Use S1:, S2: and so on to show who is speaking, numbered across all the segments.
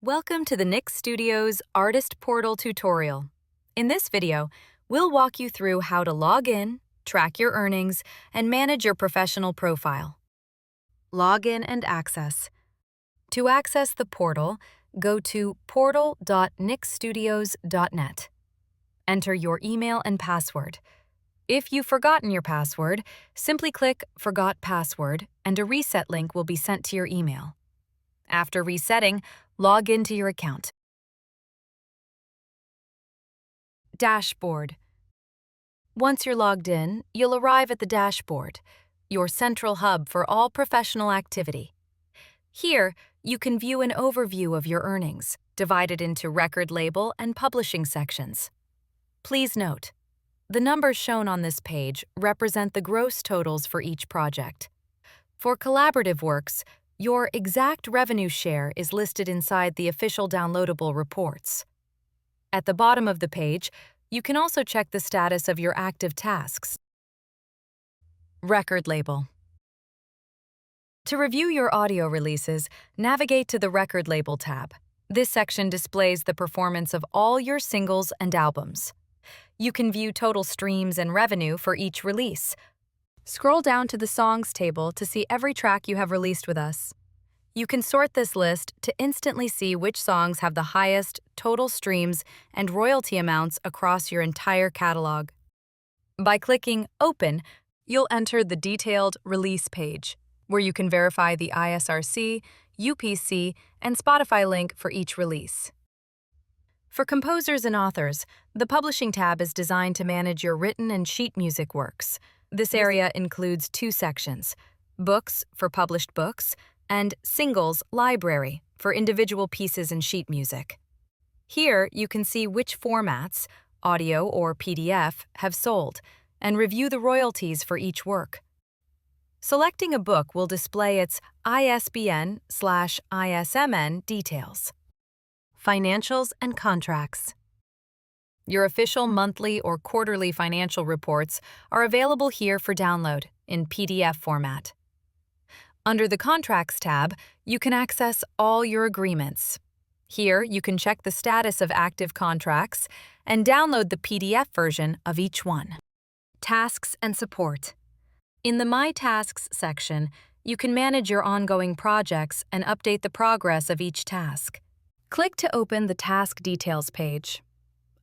S1: Welcome to the Nix Studios Artist Portal tutorial. In this video, we'll walk you through how to log in, track your earnings, and manage your professional profile. Login and access. To access the portal, go to portal.nixstudios.net. Enter your email and password. If you've forgotten your password, simply click Forgot Password and a reset link will be sent to your email. After resetting, log into your account. Dashboard. Once you're logged in, you'll arrive at the dashboard, your central hub for all professional activity. Here, you can view an overview of your earnings, divided into record label and publishing sections. Please note, the numbers shown on this page represent the gross totals for each project. For collaborative works, your exact revenue share is listed inside the official downloadable reports. At the bottom of the page, you can also check the status of your active tasks. Record label. To review your audio releases, navigate to the Record Label tab. This section displays the performance of all your singles and albums. You can view total streams and revenue for each release. Scroll down to the Songs table to see every track you have released with us. You can sort this list to instantly see which songs have the highest total streams and royalty amounts across your entire catalog. By clicking Open, you'll enter the detailed release page, where you can verify the ISRC, UPC, and Spotify link for each release. For composers and authors, the Publishing tab is designed to manage your written and sheet music works. This area includes two sections: Books for published books, and Singles Library for individual pieces and sheet music. Here, you can see which formats, audio or PDF, have sold, and review the royalties for each work. Selecting a book will display its ISBN/ISMN details. Financials and contracts. Your official monthly or quarterly financial reports are available here for download in PDF format. Under the Contracts tab, you can access all your agreements. Here, you can check the status of active contracts and download the PDF version of each one. Tasks and support. In the My Tasks section, you can manage your ongoing projects and update the progress of each task. Click to open the Task Details page.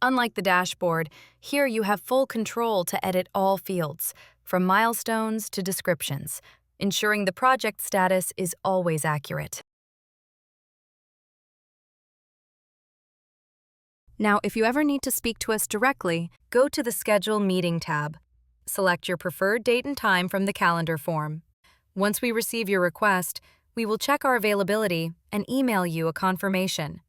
S1: Unlike the dashboard, here you have full control to edit all fields, from milestones to descriptions, ensuring the project status is always accurate. Now, if you ever need to speak to us directly, go to the Schedule Meeting tab. Select your preferred date and time from the calendar form. Once we receive your request, we will check our availability and email you a confirmation.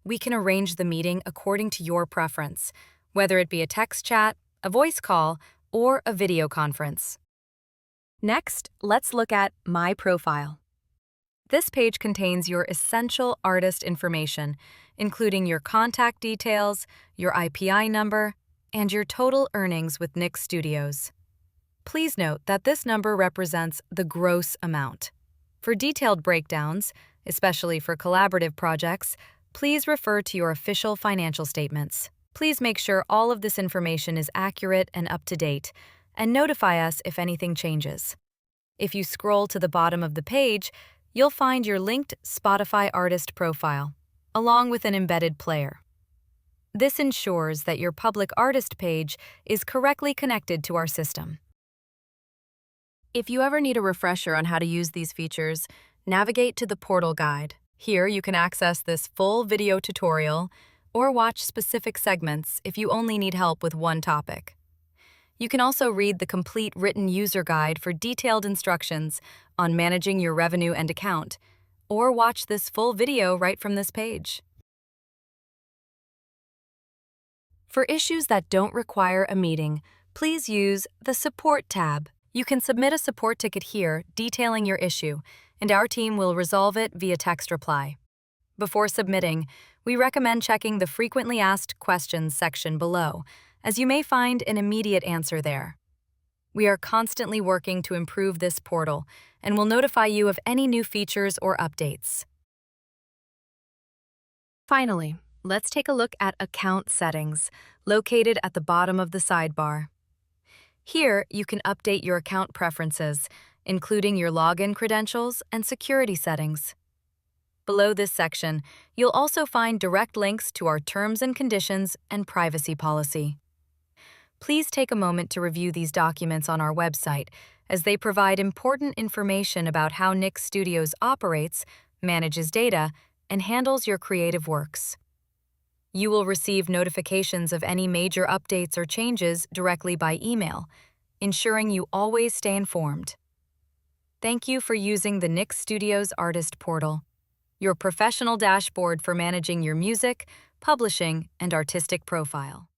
S1: We can arrange the meeting according to your preference, whether it be a text chat, a voice call, or a video conference. Next, let's look at My Profile. This page contains your essential artist information, including your contact details, your IPI number, and your total earnings with Nix Studios. Please note that this number represents the gross amount. For detailed breakdowns, especially for collaborative projects, please refer to your official financial statements. Please make sure all of this information is accurate and up to date, and notify us if anything changes. If you scroll to the bottom of the page, you'll find your linked Spotify artist profile, along with an embedded player. This ensures that your public artist page is correctly connected to our system. If you ever need a refresher on how to use these features, navigate to the Portal Guide. Here you can access this full video tutorial or watch specific segments if you only need help with one topic. You can also read the complete written user guide for detailed instructions on managing your revenue and account, or watch this full video right from this page. For issues that don't require a meeting, please use the Support tab. You can submit a support ticket here detailing your issue, and our team will resolve it via text reply. Before submitting, we recommend checking the Frequently Asked Questions section below, as you may find an immediate answer there. We are constantly working to improve this portal and will notify you of any new features or updates. Finally, let's take a look at Account Settings, located at the bottom of the sidebar. Here, you can update your account preferences, including your login credentials and security settings. Below this section, you'll also find direct links to our terms and conditions and privacy policy. Please take a moment to review these documents on our website, as they provide important information about how Nix Studios operates, manages data, and handles your creative works. You will receive notifications of any major updates or changes directly by email, ensuring you always stay informed. Thank you for using the Nix Studios Artist Portal, your professional dashboard for managing your music, publishing, and artistic profile.